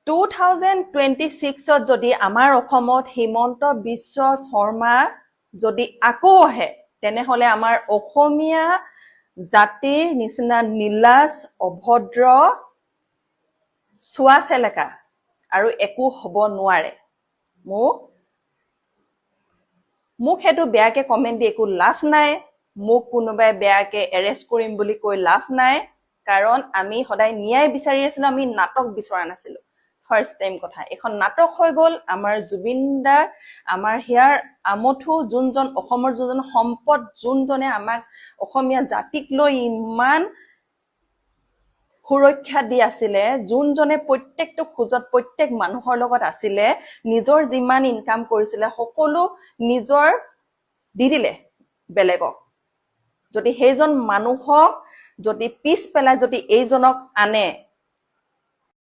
2026 যদি আমাৰ অসমত হিমন্ত বিশ্ব শৰ্মা যদি আকৌ আহে তেনেহলে আমাৰ অসমীয়া জাতিৰ নিচিনা নীলাজ অভদ্ৰ চোৱা চেলেকা আৰু একো হ'ব নোৱাৰে মোক হেতু বেয়াকে কমেন্ট দি একো লাভ নাই মোক কোনোবাই বেয়াকে এৰেষ্ট কৰিম বুলি কৈ লাভ নাই কাৰণ আমি সদায় ন্যায় বিচাৰি আছিলো আমি নাটক বিচৰা নাছিলো ফাৰ্স্ট টাইম কথা এখন নাটক হৈ গল আমাৰ জুবিন দা আমাৰ হিয়াৰ আমঠু যোনজন অসমৰ যোনজন সম্পদ যোনজনে আমাক অসমীয়া জাতিক লৈ ইমান সুৰক্ষা দি আছিলে যোনজনে প্ৰত্যেকটো খুজত প্ৰত্যেক মানুহৰ লগত আছিলে নিজৰ যিমান ইনকাম কৰিছিলে সকলো নিজৰ দি দিলে বেলেগক যদি সেইজন মানুহক যদি পিছ পেলাই যদি এইজনক আনে